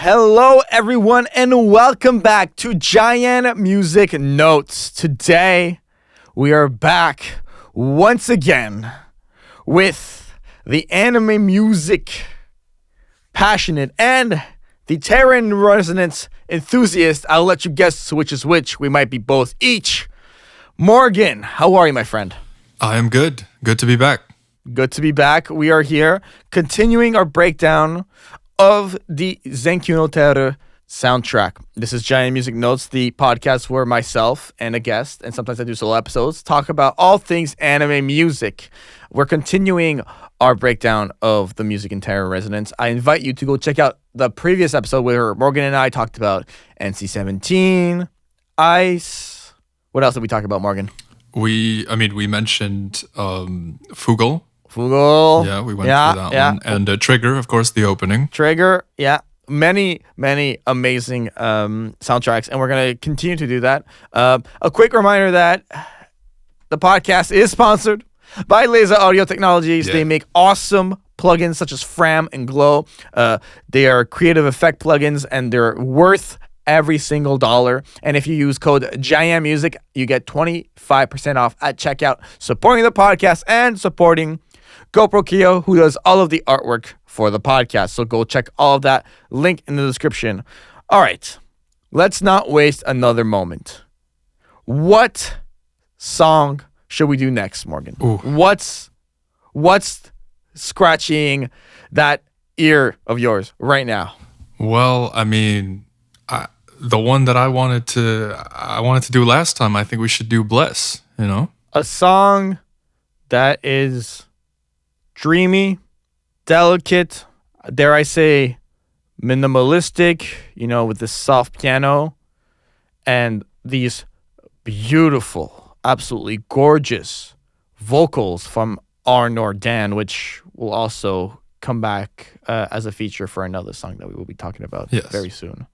Hello, everyone, and welcome back to JaianMusic Notes. Today, we are back once again with the anime music passionate and the Terran resonance enthusiast. I'll let you guess which is which. We might be both each. Morgan, how are you, my friend? I am good. Good to be back. Good to be back. We are here continuing our breakdown of the Zenkyu no Teru soundtrack. This is JaianMusic Notes, the podcast where myself and a guest, and sometimes I do solo episodes, talk about all things anime music. We're continuing our breakdown of the music in Terra Resonance. I invite you to go check out the previous episode where Morgan and I talked about NC-17, Ice. What else did we talk about, Morgan? We mentioned Fugal. Fugal. Yeah, we went through that one. And Trigger, of course, the opening. Trigger, yeah. Many amazing soundtracks, and we're going to continue to do that. A quick reminder that the podcast is sponsored by Laser Audio Technologies. Yeah. They make awesome plugins such as Fram and Glow. They are creative effect plugins, and they're worth every single dollar. And if you use code JaianMusic, you get 25% off at checkout, supporting the podcast and supporting GoPro Kyo, who does all of the artwork for the podcast. So go check all of that. Link in the description. All right. Let's not waste another moment. What song should we do next, Morgan? Ooh. What's scratching that ear of yours right now? Well, the one that I wanted to do last time, I think we should do Bless, A song that is dreamy, delicate, dare I say, minimalistic, with this soft piano and these beautiful, absolutely gorgeous vocals from Arnor Dan, which will also come back as a feature for another song that we will be talking about very soon.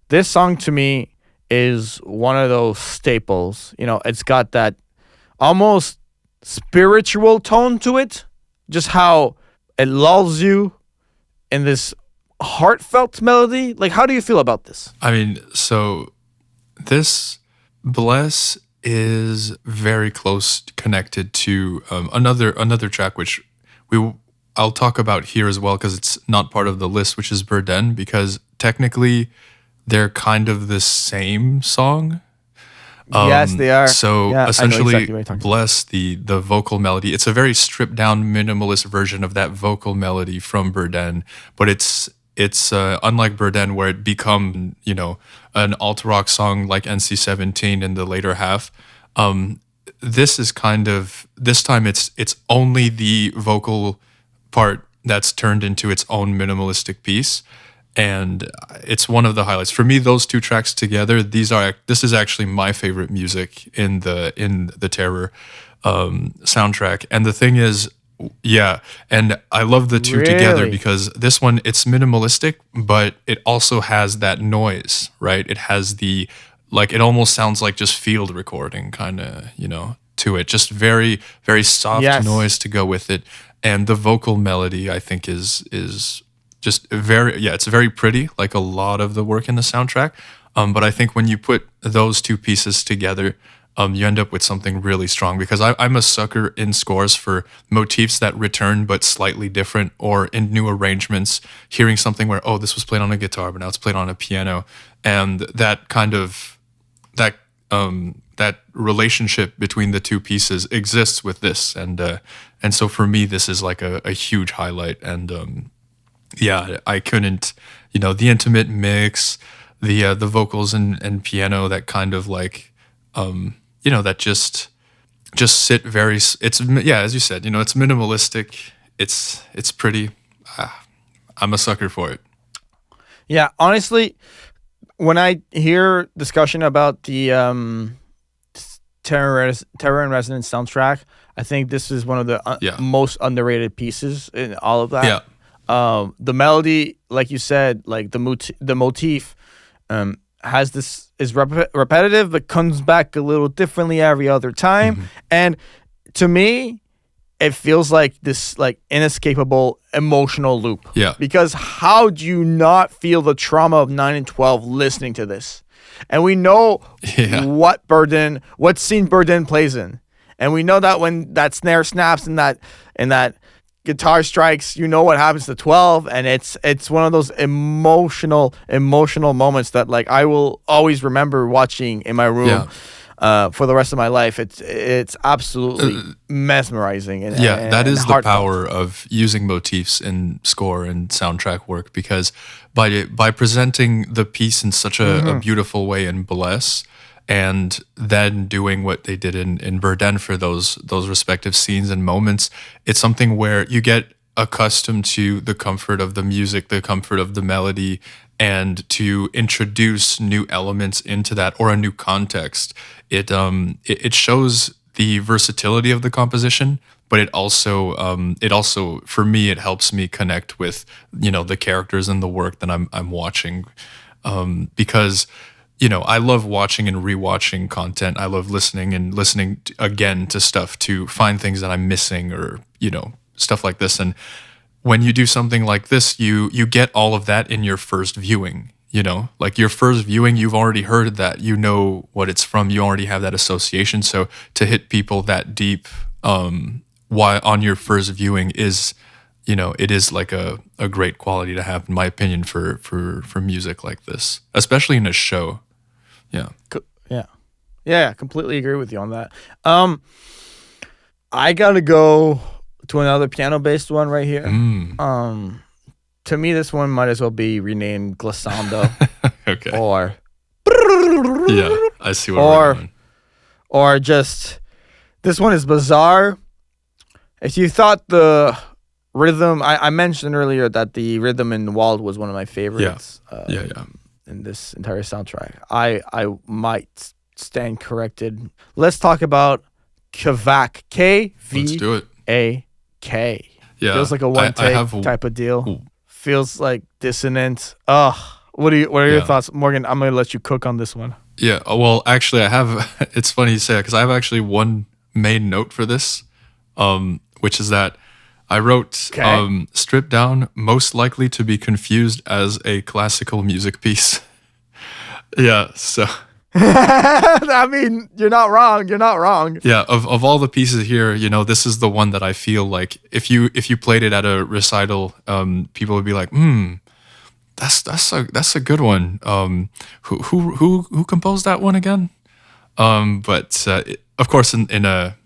This song to me is one of those staples. It's got that almost spiritual tone to it, just how it lulls you in this heartfelt melody. Like, how do you feel about this? So this Bless is very close connected to another track which I'll talk about here as well, because it's not part of the list, which is Burden, because technically they're kind of the same song. Yes, they are. So yeah, essentially, exactly Bless, the vocal melody, it's a very stripped down minimalist version of that vocal melody from Burden, but it's unlike Burden, where it become an alt rock song like NC-17 in the later half. This time it's only the vocal part that's turned into its own minimalistic piece. And it's one of the highlights for me. Those two tracks together, this is actually my favorite music in the Terror soundtrack. And the thing is, and I love the two together because this one, it's minimalistic, but it also has that noise, right? It has it almost sounds like just field recording kind of, to it. Just very, very soft noise to go with it. And the vocal melody, I think, is just it's very pretty, like a lot of the work in the soundtrack. But I think when you put those two pieces together, you end up with something really strong, because I'm a sucker in scores for motifs that return but slightly different, or in new arrangements, hearing something where, this was played on a guitar, but now it's played on a piano. And that kind of, that relationship between the two pieces exists with this. And so for me, this is like a huge highlight. And I couldn't, the intimate mix, the vocals and piano that kind of like, that just sit very, it's, as you said, it's minimalistic. It's pretty, I'm a sucker for it. Yeah, honestly, when I hear discussion about the Terror and Resonance soundtrack, I think this is one of the most underrated pieces in all of that. Yeah. The melody, like you said, like the motif has this, is repetitive, but comes back a little differently every other time. Mm-hmm. And to me, it feels like this like inescapable emotional loop. Yeah. Because how do you not feel the trauma of 9 and 12 listening to this? And we know what scene Burden plays in. And we know that when that snare snaps and that guitar strikes, you know what happens to 12, and it's one of those emotional moments that like I will always remember watching in my room for the rest of my life. It's absolutely mesmerizing. And, that is and the heartfelt. power of using motifs in score and soundtrack work, because by presenting the piece in such a beautiful way in Bless, and then doing what they did in Verden for those respective scenes and moments, it's something where you get accustomed to the comfort of the music, the comfort of the melody, and to introduce new elements into that or a new context. It shows the versatility of the composition, but it also for me, it helps me connect with the characters and the work that I'm watching, because I love watching and rewatching content. I love listening again to stuff to find things that I'm missing, or stuff like this. And when you do something like this, you get all of that in your first viewing. Like your first viewing, you've already heard that, what it's from, you already have that association. So to hit people that deep, why on your first viewing is, it is like a great quality to have, in my opinion, for music like this, especially in a show. Yeah, completely agree with you on that. I gotta go to another piano-based one right here. To me, this one might as well be renamed Glissando. Okay. Or I see what we're doing. Or just, this one is bizarre. If you thought the rhythm, I mentioned earlier that the rhythm in Wald was one of my favorites. In this entire soundtrack, I might stand corrected. Let's talk about Kvak. Let's do it. Kvak. Yeah, feels like a one take type of deal. Ooh. Feels like dissonant. What are your thoughts, Morgan? I'm gonna let you cook on this one. Yeah. Well, actually, I have. It's funny you say that, because I have actually one main note for this, which is that I wrote stripped down, most likely to be confused as a classical music piece. Yeah, so I mean, you're not wrong. Yeah, of all the pieces here, this is the one that I feel like if you played it at a recital, people would be like, that's a good one. Who composed that one again? But of course in a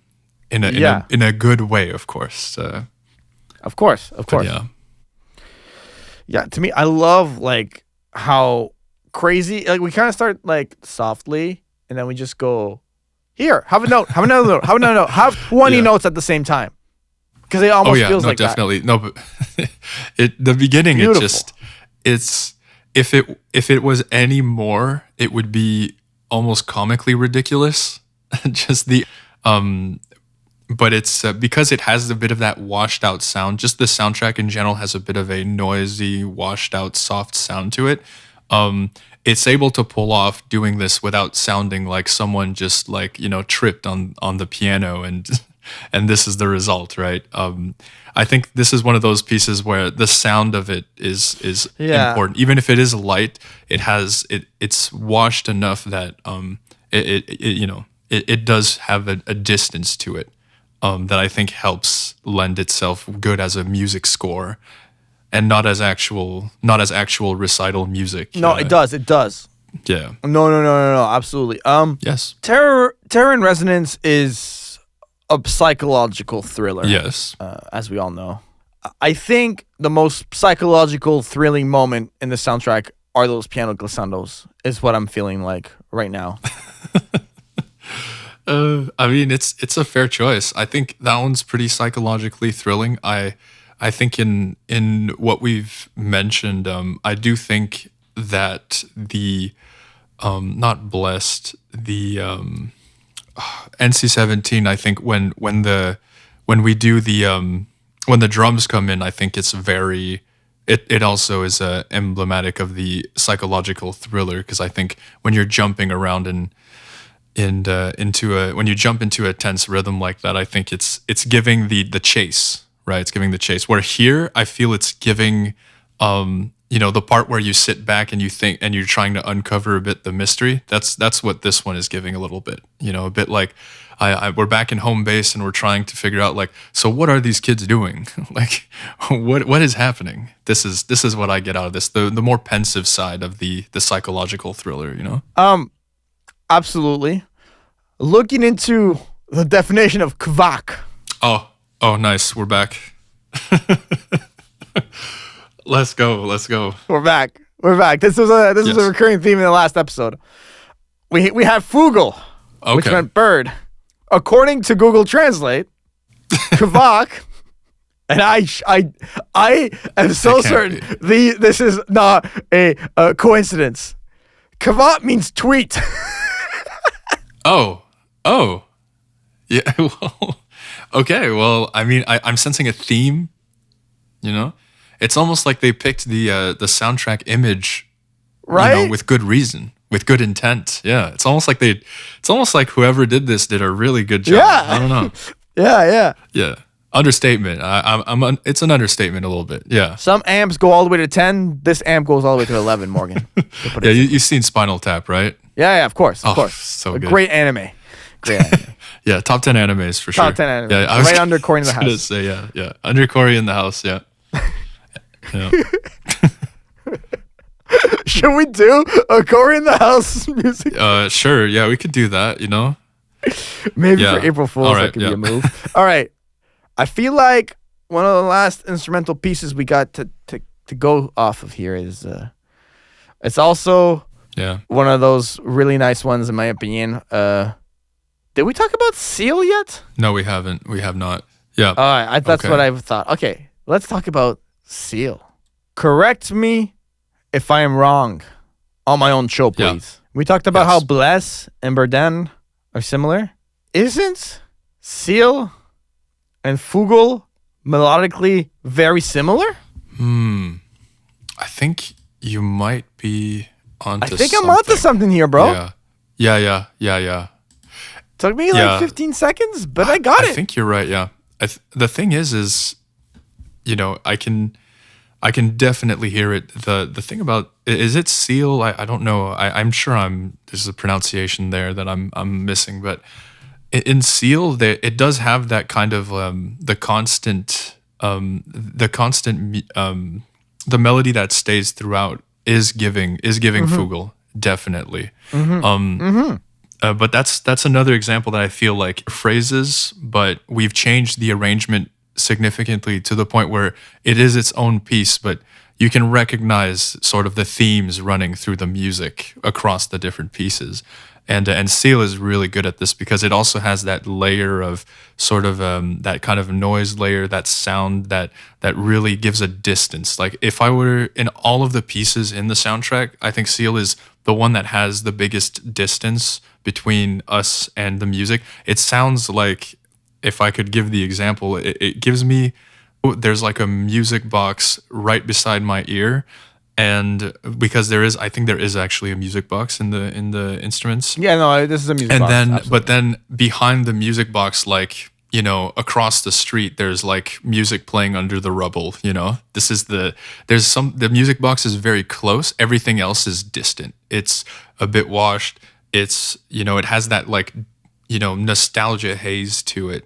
good way, of course. Of course. Yeah, to me, I love like how crazy, like we kind of start like softly, and then we just go, here, have a note, have another note, have another note, have 20 notes at the same time, because it almost feels like definitely. that. No, but the beginning, Beautiful. it's if it was any more, it would be almost comically ridiculous. Just the but it's because it has a bit of that washed out sound. Just the soundtrack in general has a bit of a noisy, washed out, soft sound to it. It's able to pull off doing this without sounding like someone just like tripped on the piano, and this is the result, right? I think this is one of those pieces where the sound of it is important. Even if it is light, it's washed enough that it does have a distance to it that I think helps lend itself good as a music score, and not as actual recital music. No, it does. Yeah. No, absolutely. Yes. Terror in Resonance is a psychological thriller. Yes. As we all know. I think the most psychological thrilling moment in the soundtrack are those piano glissandos, is what I'm feeling like right now. I mean, it's a fair choice. I think that one's pretty psychologically thrilling. I think in what we've mentioned, I do think that the not blessed, the NC-17. I think when we do when the drums come in, I think it's very. It also is emblematic of the psychological thriller, because I think when you're jumping around into a when you jump into a tense rhythm like that, I think it's giving the chase, right? It's giving the chase. Where here, I feel it's giving the part where you sit back and you think and you're trying to uncover a bit the mystery. That's what this one is giving a little bit. A bit like we're back in home base and we're trying to figure out like, so what are these kids doing? Like, what is happening? This is what I get out of this. The more pensive side of the psychological thriller. Absolutely. Looking into the definition of kvak. Oh, nice. We're back. Let's go. We're back. This was a recurring theme in the last episode. We have fugel, which meant bird. According to Google Translate, kvak, and I am so certain this is not a coincidence. Kvak means tweet. Oh, yeah. Well, okay. Well, I mean, I'm sensing a theme. It's almost like they picked the soundtrack image, right? With good reason, with good intent. Yeah, it's almost like whoever did this did a really good job. Yeah. I don't know. Yeah. Understatement. It's an understatement a little bit. Yeah. Some amps go all the way to 10. This amp goes all the way to 11, Morgan. Yeah, you've seen Spinal Tap, right? Yeah, of course. So good. Great anime. Yeah, top 10 animes for sure. Top 10 anime. Yeah, right under Corey in the house. Say, yeah. Under Corey in the house, yeah. Yeah. Should we do a Corey in the house music? Sure. Yeah, we could do that, Maybe for April Fool's that could be a move. All right. I feel like one of the last instrumental pieces we got to go off of here is it's also one of those really nice ones in my opinion. Did we talk about Seal yet? No, we haven't. We have not. Yeah. All right. That's what I thought. Okay. Let's talk about Seal. Correct me if I am wrong on my own show, please. Yeah. We talked about how Bless and Burden are similar. Isn't Seal and Fugel melodically very similar? I think you might be onto something. I think I'm onto something here, bro. Yeah. Took me like 15 seconds, but I got it. I think you're right, yeah. The thing is, I can definitely hear it. The thing about, is it Seal? I don't know. I'm sure there's a pronunciation there that I'm missing, but in Seal, it does have that kind of the melody that stays throughout is giving Fugel, definitely. But that's another example that I feel like phrases, but we've changed the arrangement significantly to the point where it is its own piece, but you can recognize sort of the themes running through the music across the different pieces. And Seal is really good at this because it also has that layer of sort of that kind of noise layer, that sound that really gives a distance. Like if I were in all of the pieces in the soundtrack, I think Seal is the one that has the biggest distance between us and the music. It sounds like, if I could give the example, it gives me, there's like a music box right beside my ear. And because I think there is actually a music box in the instruments. Yeah, no, this is a music box. But then behind the music box, like, across the street, there's like music playing under the rubble, the music box is very close. Everything else is distant. It's a bit washed. It's, it has that like, nostalgia haze to it,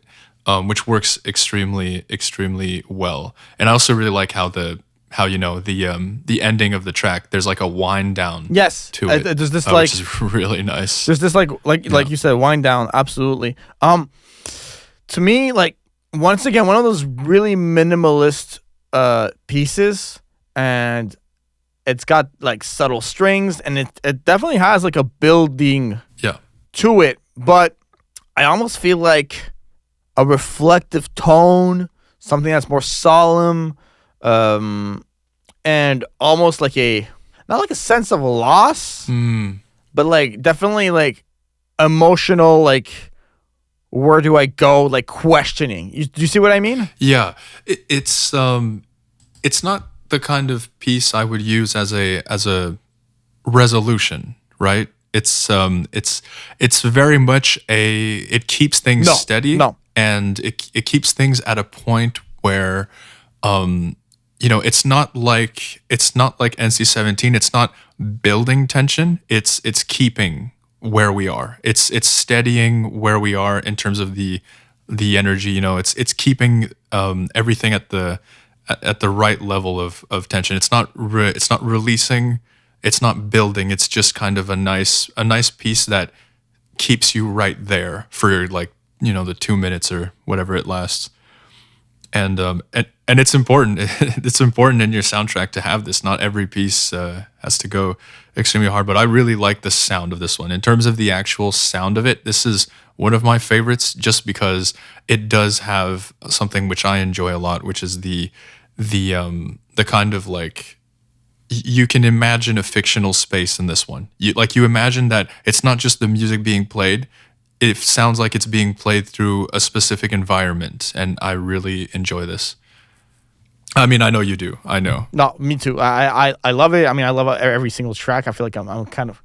which works extremely, extremely well. And I also really like how the ending of the track, there's like a wind down to it. There's this which is really nice. There's this like you said, wind down, absolutely. To me, like, once again, one of those really minimalist pieces, and it's got like subtle strings, and it definitely has like a building to it, but I almost feel like a reflective tone, something that's more solemn, and almost like not like a sense of loss, but like definitely like emotional, like, where do I go, like questioning. Do you see what I mean? Yeah, it's not the kind of piece I would use as a resolution, right? It's very much it keeps things steady, no. and it keeps things at a point where it's not like NC-17. It's not building tension. It's keeping where we are. It's steadying where we are in terms of the energy. It's keeping everything at the right level of tension. It's not releasing. It's not building. It's just kind of a nice piece that keeps you right there for the 2 minutes or whatever it lasts. And it's important. It's important in your soundtrack to have this. Not every piece has to go extremely hard, but I really like the sound of this one. In terms of the actual sound of it, this is one of my favorites, just because it does have something which I enjoy a lot, which is the kind of like, you can imagine a fictional space in this one. You imagine that it's not just the music being played. It sounds like it's being played through a specific environment, and I really enjoy this. I mean, I know you do. I know. No, me too. I love it. I mean, I love every single track. I feel like I'm kind of,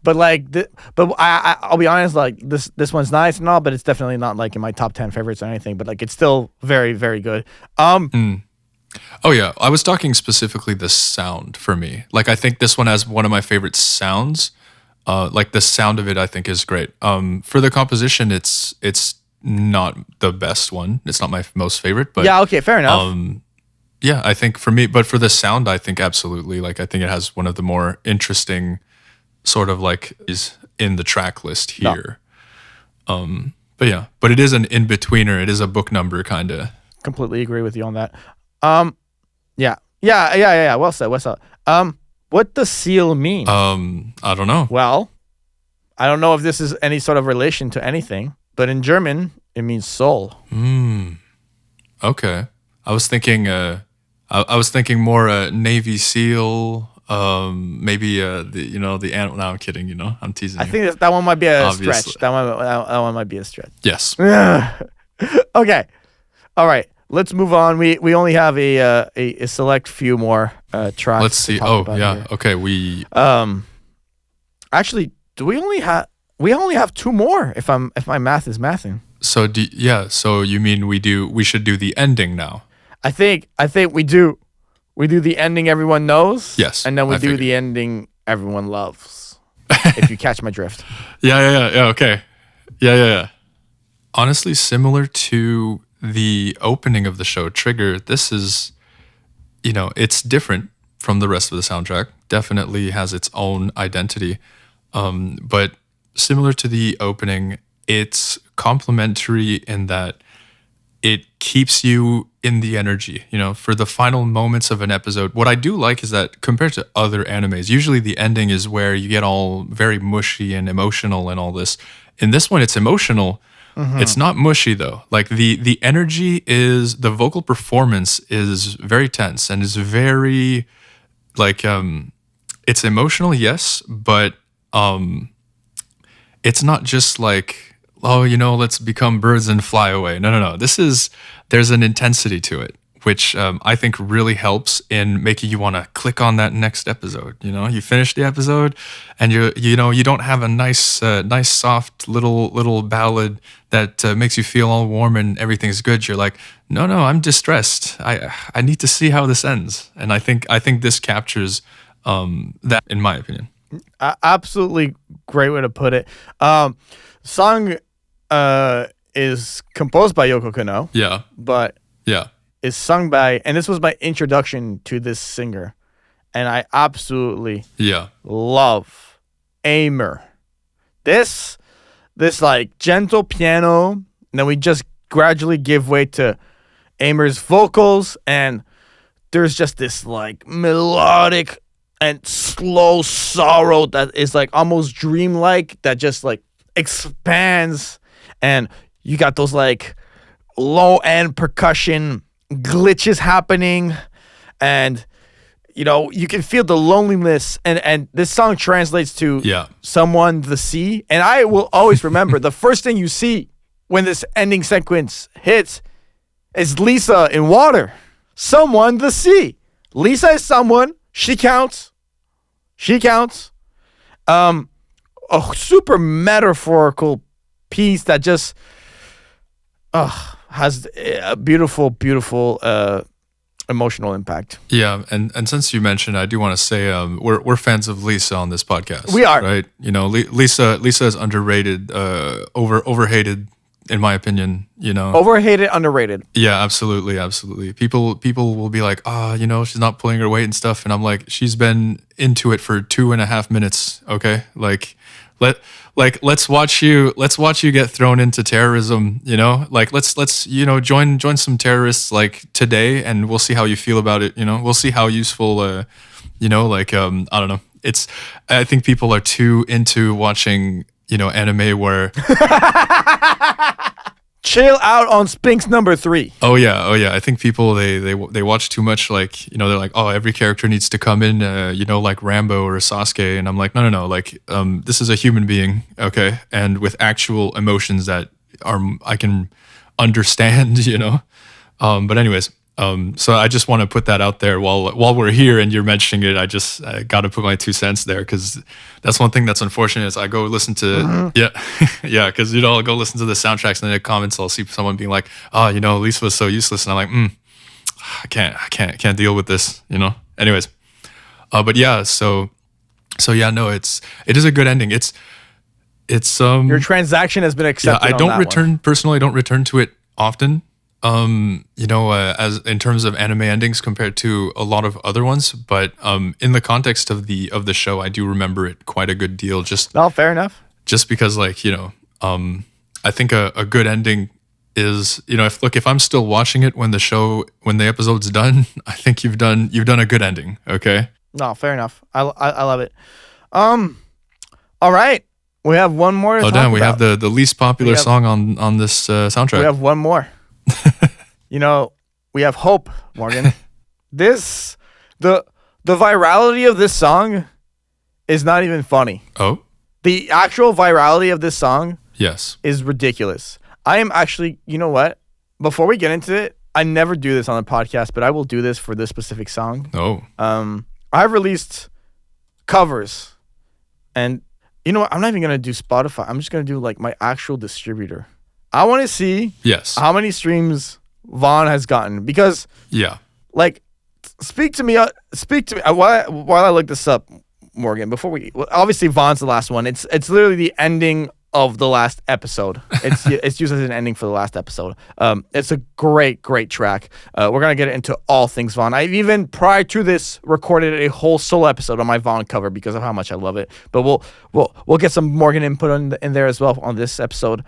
but I'll be honest. Like this one's nice and all, but it's definitely not like in my top 10 favorites or anything. But like, it's still very, very good. Oh yeah, I was talking specifically the sound for me. Like, I think this one has one of my favorite sounds. Like, the sound of it, I think, is great. For the composition, it's not the best one. It's not my most favorite, but yeah, okay, fair enough. Yeah, I think for me, but for the sound, I think absolutely. Like, I think it has one of the more interesting sort of like is in the track list here. No. But yeah, but it is an in-betweener. It is a book number kind of. Completely agree with you on that. Yeah. Well said. What does seal mean? I don't know. Well, I don't know if this is any sort of relation to anything, but in German, it means soul. Okay. I was thinking more Navy SEAL, maybe the animal. No, I'm kidding. I'm teasing. I think that one might be a stretch. That one might be a stretch. Yes. Okay. All right. Let's move on. We only have a select few more tracks. Let's see. Oh yeah. Here. Okay. We actually, we only have two more. If my math is mathing. So So you mean we should do the ending now? I think we do. We do the ending everyone knows. Yes. And then we do the ending everyone loves. If you catch my drift. Yeah. Okay. Yeah. Honestly, similar to the opening of the show, Trigger, this is, it's different from the rest of the soundtrack. Definitely has its own identity. But similar to the opening, it's complementary in that it keeps you in the energy, for the final moments of an episode. What I do like is that compared to other animes, usually the ending is where you get all very mushy and emotional and all this. In this one, it's emotional. Mm-hmm. It's not mushy though. Like the energy the vocal performance is very tense and is very like it's emotional, yes, but it's not just like, oh, let's become birds and fly away. No. There's an intensity to it, which I think really helps in making you want to click on that next episode. You finish the episode, and you don't have a nice soft little ballad that makes you feel all warm and everything's good. You're like, no, I'm distressed. I need to see how this ends, and I think this captures that, in my opinion. Absolutely great way to put it. Song is composed by Yoko Kanno. Yeah, but yeah. Is sung by, and this was my introduction to this singer, and I absolutely love Aimer. This like gentle piano, and then we just gradually give way to Aimer's vocals, and there's just this like melodic and slow sorrow that is like almost dreamlike, that just like expands, and you got those like low end percussion glitches happening, and you can feel the loneliness, and this song translates to someone, the sea. And I will always remember the first thing you see when this ending sequence hits is Lisa in water. Someone, the sea. Lisa is someone. She counts. a super metaphorical piece that just has a beautiful, beautiful emotional impact. Yeah, and since you mentioned, I do want to say we're fans of Lisa on this podcast. We are, right. You know, Lisa is underrated, overhated, in my opinion. You know, overhated, underrated. yeah, absolutely, absolutely. People will be like, you know, she's not pulling her weight and stuff, and I'm like, she's been into it for 2.5 minutes. Okay, let's watch you get thrown into terrorism. You know, like let's you know join some terrorists like today, and we'll see how you feel about it. You know, we'll see how useful. You know, like I don't know. I think people are too into watching, you know, anime where chill out on Spinks number 3. Oh yeah. I think people they watch too much. Like, you know, they're like, oh, every character needs to come in, you know, like Rambo or Sasuke, and I'm like, no. Like, this is a human being, okay, and with actual emotions that I can understand, you know. But anyways, so I just want to put that out there while we're here and you're mentioning it. I got to put my 2 cents there, because that's one thing that's unfortunate is I go listen to yeah, because you know I'll go listen to the soundtracks and in the comments I'll see someone being like, oh, you know, Lisa was so useless, and I'm like, I can't deal with this, you know. Anyways, but yeah, so yeah, no, it is a good ending. It's your transaction has been accepted. Yeah, I don't return to it often. You know, as in terms of anime endings compared to a lot of other ones, but in the context of the show, I do remember it quite a good deal. Just fair enough. Just because, like, you know, I think a good ending is, you know, if I'm still watching it when the episode's done, I think you've done a good ending. Okay. No, fair enough. I love it. All right, we have one more. Oh damn, we have the least popular song on this soundtrack. We have one more. You know, we have hope, Morgan. The virality of this song is not even funny. Oh? The actual virality of this song yes is ridiculous. I am actually, you know what? Before we get into it, I never do this on the podcast, but I will do this for this specific song. Oh. I've released covers, and you know what? I'm not even going to do Spotify. I'm just going to do like my actual distributor. I want to see how many streams Vaughn has gotten, because like speak to me while I look this up, Morgan, before obviously Vaughn's the last one. It's literally the ending of the last episode. It's used as an ending for the last episode. It's a great track. We're gonna get into all things Vaughn. I've even prior to this recorded a whole solo episode on my Vaughn cover because of how much I love it. But we'll get some Morgan input in there as well on this episode.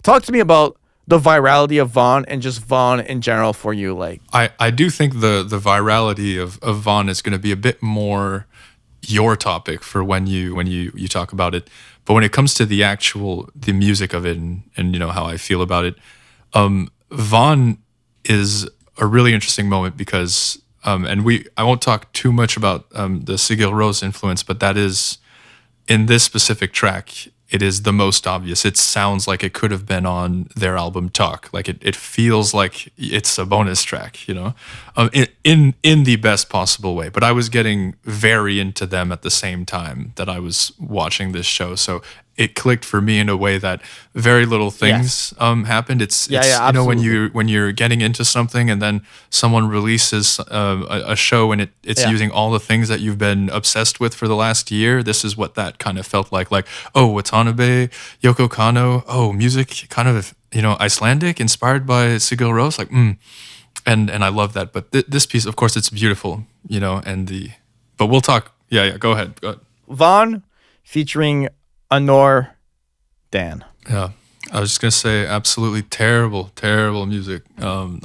Talk to me about the virality of Vaughn and just Vaughn in general for you. Like, I do think the virality of Vaughn is going to be a bit more your topic for when you talk about it. But when it comes to the music of it and you know how I feel about it, Vaughn is a really interesting moment because I won't talk too much about the Sigur Rós influence, but that is in this specific track. It is the most obvious. It sounds like it could have been on their album Talk. Like it feels like it's a bonus track, you know, in the best possible way. But I was getting very into them at the same time that I was watching this show. So it clicked for me in a way that very little things happened. It's you know, when you're getting into something and then someone releases a show and it's using all the things that you've been obsessed with for the last year. This is what that kind of felt like. Like, oh, Watanabe, Yoko Kanno, oh, music kind of, you know, Icelandic, inspired by Sigur Rós, like, and I love that. But this piece, of course, it's beautiful, you know, but we'll talk. Yeah, go ahead. Vaughn featuring Anor Dan. Yeah, I was just gonna say absolutely terrible music. No.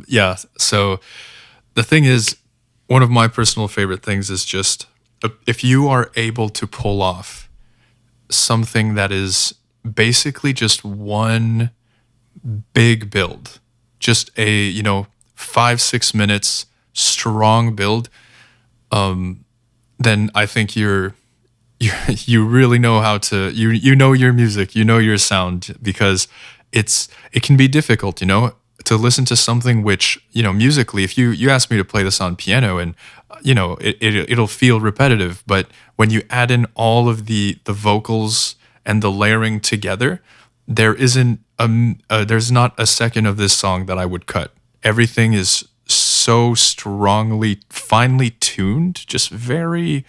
Yeah. So the thing is, one of my personal favorite things is just if you are able to pull off something that is basically just one big build, just a 5-6 minutes strong build, then I think you really know how to you know your music, you know your sound, because it can be difficult, to listen to something which, musically, if you ask me to play this on piano, and it'll feel repetitive, but when you add in all of the vocals and the layering together, there's not a second of this song that I would cut. Everything is so strongly, finely tuned, just very,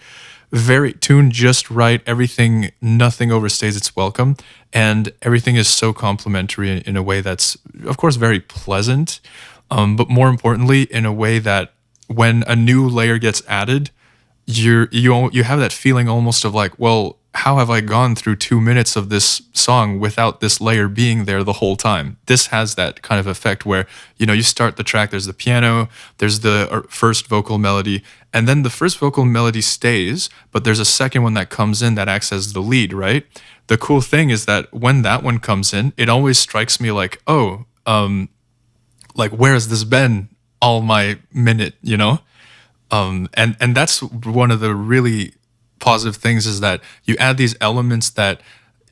very tuned just right. Everything, nothing overstays its welcome, and everything is so complimentary in a way that's, of course, very pleasant, but more importantly, in a way that when a new layer gets added, you have that feeling almost of like, well, how have I gone through 2 minutes of this song without this layer being there the whole time? This has that kind of effect where, you start the track, there's the piano, there's the first vocal melody, and then the first vocal melody stays, but there's a second one that comes in that acts as the lead, right? The cool thing is that when that one comes in, it always strikes me like, oh, like, where has this been all my minute, and that's one of the really positive things, is that you add these elements that,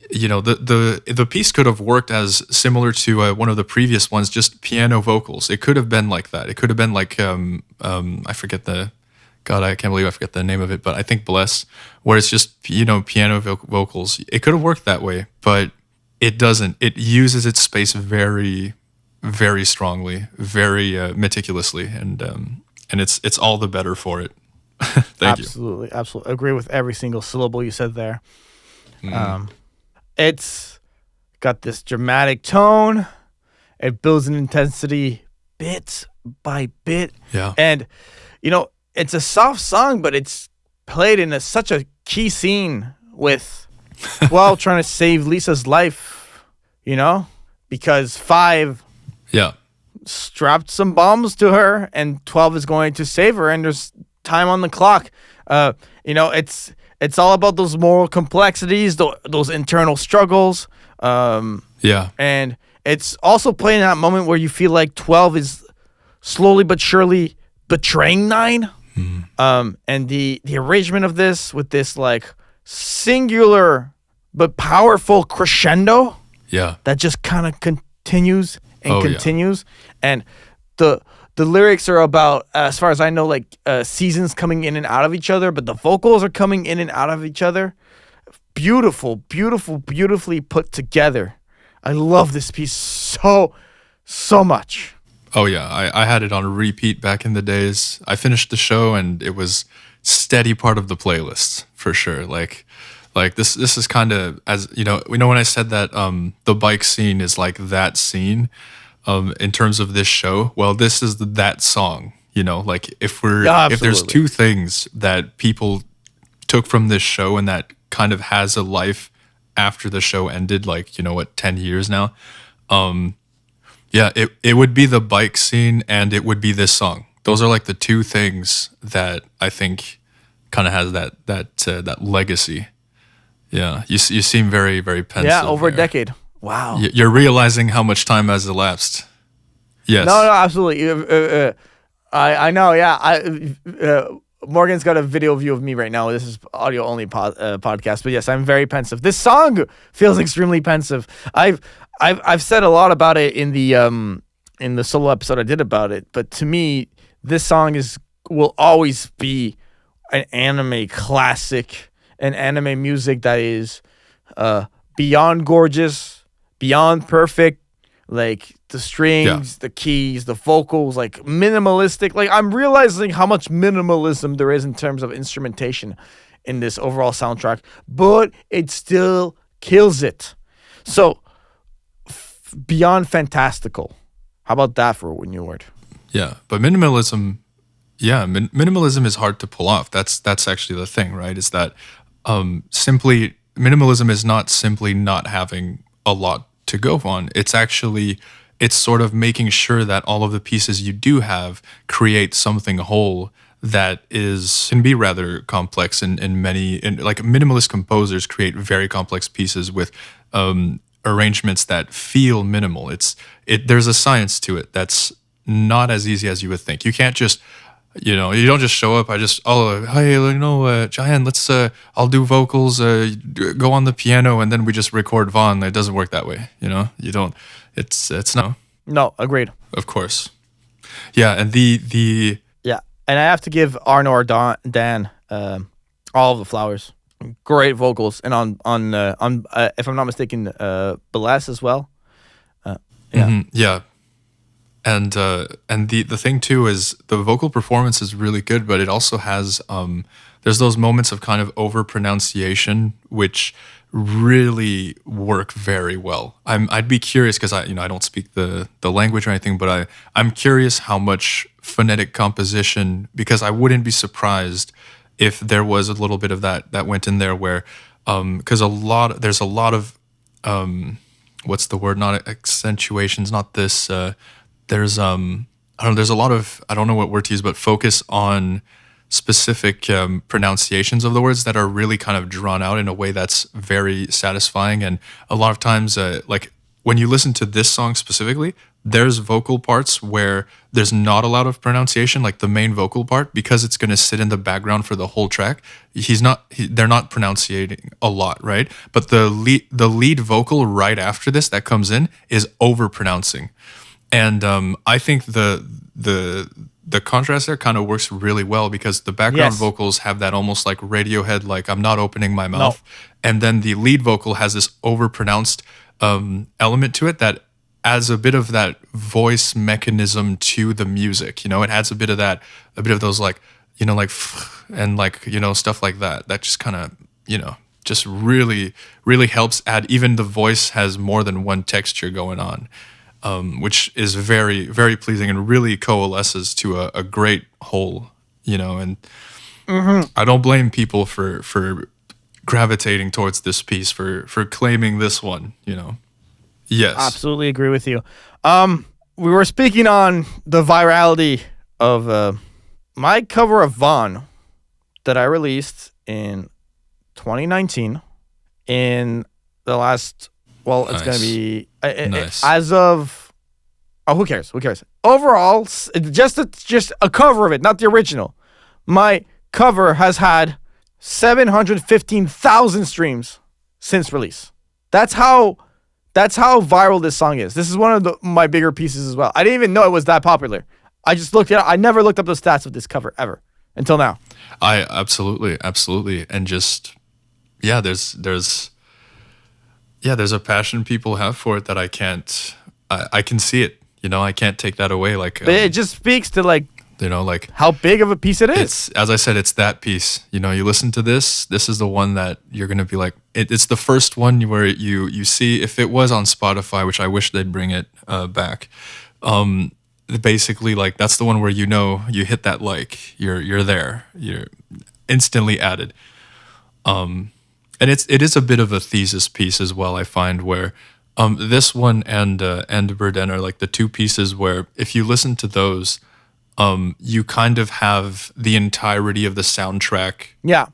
the piece could have worked as similar to one of the previous ones, just piano vocals. It could have been like that. It could have been like I forget I can't believe I forget the name of it, but I think Bless, where it's just piano vocals. It could have worked that way, but it doesn't. It uses its space very, very strongly, very meticulously, and it's all the better for it. Thank you. Absolutely. Agree with every single syllable you said there. It's got this dramatic tone. It builds in intensity bit by bit. Yeah. And, it's a soft song, but it's played in such a key scene with, trying to save Lisa's life, because 5 strapped some bombs to her, and 12 is going to save her, and there's time on the clock. It's all about those moral complexities, those internal struggles. And it's also playing that moment where you feel like 12 is slowly but surely betraying 9. And the arrangement of this with this like singular but powerful crescendo that just kind of continues and continues. And the lyrics are about, as far as I know, like seasons coming in and out of each other, but the vocals are coming in and out of each other. Beautiful, beautiful, beautifully put together. I love this piece so much. Oh yeah, I had it on repeat back in the days. I finished the show and it was steady part of the playlist for sure. Like this is kind of, as when I said that the bike scene is like that scene. In terms of this show, well, this is that song, like if there's two things that people took from this show and that kind of has a life after the show ended, like, 10 years now. It would be the bike scene and it would be this song. Those are like the two things that I think kind of has that legacy. Yeah. You seem very, very pensive. Yeah. Over a decade. Wow. You're realizing how much time has elapsed. Yes. No, absolutely. I know, yeah. Morgan's got a video view of me right now. This is audio only podcast, but yes, I'm very pensive. This song feels extremely pensive. I've said a lot about it in the solo episode I did about it, but to me, this song will always be an anime classic, an anime music that is beyond gorgeous, beyond perfect, like the strings, the keys, the vocals, like minimalistic. Like I'm realizing how much minimalism there is in terms of instrumentation in this overall soundtrack, but it still kills it. So beyond fantastical. How about that for a new word? Yeah, but minimalism, minimalism is hard to pull off. That's actually the thing, right? Is that simply minimalism is not simply not having a lot to go on. It's sort of making sure that all of the pieces you do have create something whole that can be rather complex in like minimalist composers create very complex pieces with arrangements that feel minimal. There's a science to it that's not as easy as you would think. You can't just you don't just show up. Hey, Jaian, let's I'll do vocals, go on the piano, and then we just record Vaughn. It doesn't work that way. You don't. It's no. No, agreed. Of course. Yeah, and the Yeah, and I have to give Arno or Dan all of the flowers. Great vocals, and on if I'm not mistaken, Bless as well. Yeah. yeah. And the thing too is the vocal performance is really good, but it also has there's those moments of kind of over pronunciation which really work very well. I'd be curious because I don't speak the language or anything, but I'm curious how much phonetic composition, because I wouldn't be surprised if there was a little bit of that went in there where because there's a lot of what's the word, not accentuations, not this there's I don't know, there's a lot of, I don't know what word to use, but focus on specific pronunciations of the words that are really kind of drawn out in a way that's very satisfying. And a lot of times like when you listen to this song specifically, there's vocal parts where there's not a lot of pronunciation, like the main vocal part, because it's going to sit in the background for the whole track. They're not pronunciating a lot, right? But the lead vocal right after this that comes in is over pronouncing. And I think the contrast there kind of works really well because the background vocals have that almost like Radiohead, like I'm not opening my mouth. No. And then the lead vocal has this overpronounced element to it that adds a bit of that voice mechanism to the music. You know, it adds a bit of those like, you know, like, and like, you know, stuff like that. That just kind of, you know, just really, really helps add, even the voice has more than one texture going on. Which is very, very pleasing and really coalesces to a great whole, you know, and I don't blame people for gravitating towards this piece, for claiming this one, you know. Yes. Absolutely agree with you. We were speaking on the virality of my cover of Vaughn that I released in 2019 in the last... Well, it's going to be nice. As of. Oh, who cares? Who cares? Overall, just a cover of it, not the original. My cover has had 715,000 streams since release. That's how viral this song is. This is one of my bigger pieces as well. I didn't even know it was that popular. I just looked at it. I never looked up the stats of this cover ever until now. I absolutely, and just there's a passion people have for it that I can see it, you know, I can't take that away. Like, but it just speaks to like, you know, like how big of a piece it is. It's, as I said, it's that piece, you know, you listen to this is the one that you're going to be like, it's the first one where you see, if it was on Spotify, which I wish they'd bring it back. Basically like, that's the one where, you know, you hit that, like you're there, you're instantly added. And it is a bit of a thesis piece as well, I find, where this one and Burden are like the two pieces where if you listen to those, you kind of have the entirety of the soundtrack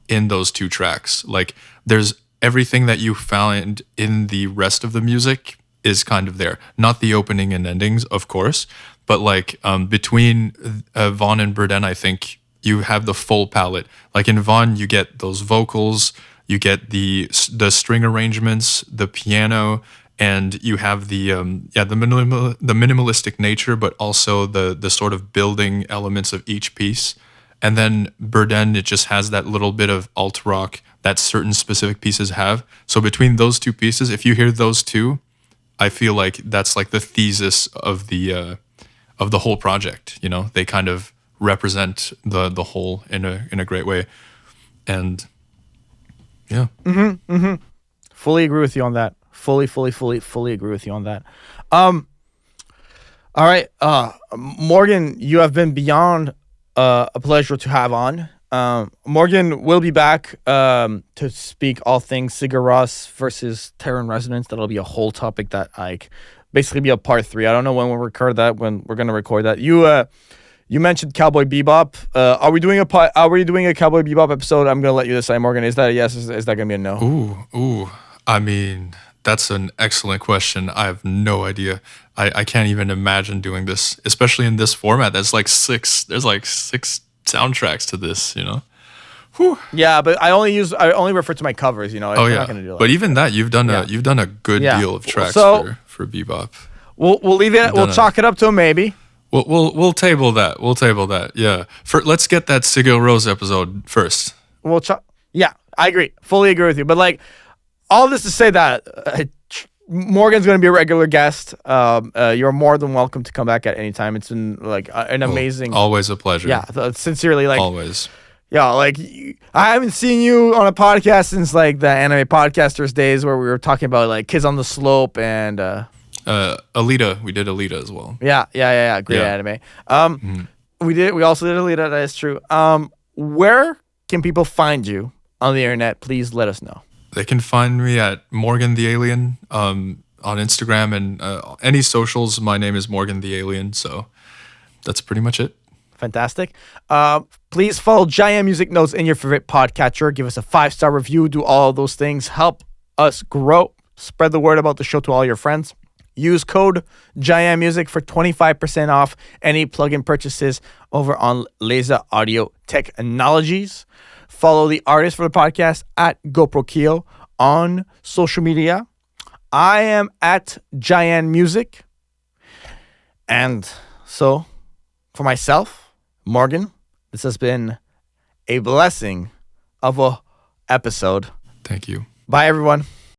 in those two tracks. Like there's everything that you found in the rest of the music is kind of there. Not the opening and endings, of course, but like between Vaughn and Burden, I think you have the full palette. Like in Vaughn, you get those vocals, you get the string arrangements, the piano, and you have the minimalistic nature, but also the sort of building elements of each piece. And then Burden, it just has that little bit of alt rock that certain specific pieces have. So between those two pieces, if you hear those two, I feel like that's like the thesis of the whole project. You know, they kind of represent the whole in a great way, and. Yeah. Fully agree with you on that. Fully agree with you on that. All right. Morgan, you have been beyond a pleasure to have on. Morgan will be back to speak all things Sigur Rós versus Terran Resonance. That'll be a whole topic that basically be a part 3. I don't know when we'll record that, when we're going to record that. You mentioned Cowboy Bebop. Are we doing a Cowboy Bebop episode? I'm gonna let you decide, Morgan. Is that a yes? Is that gonna be a no? Ooh. I mean, that's an excellent question. I have no idea. I can't even imagine doing this, especially in this format. There's like 6 soundtracks to this, you know. Whew. Yeah, but I only refer to my covers, you know. Oh yeah. Not gonna do but even that, you've done a good deal of tracks for Bebop. we'll leave it. We'll chalk it up to a maybe. We'll table that. We'll table that. Yeah. Let's get that Sigil Rose episode first. Yeah, I agree. Fully agree with you. But like, all this to say that Morgan's going to be a regular guest. You're more than welcome to come back at any time. It's been like an amazing. Always a pleasure. Yeah, sincerely, like always. Yeah, like I haven't seen you on a podcast since like the Anime Podcasters days where we were talking about like Kids on the Slope and Alita. We did Alita as well. Yeah. Great anime. We also did Alita. That is true. Where can people find you on the internet? Please let us know. They can find me at Morgan the Alien on Instagram and any socials. My name is Morgan the Alien. So that's pretty much it. Fantastic. Please follow JaianMusic Notes in your favorite podcatcher. Give us a 5-star review. Do all of those things. Help us grow. Spread the word about the show to all your friends. Use code JaianMusic for 25% off any plugin purchases over on Laser Audio Technologies. Follow the artist for the podcast at GoProKio on social media. I am at JaianMusic. And so, for myself, Morgan, this has been a blessing of a episode. Thank you. Bye, everyone.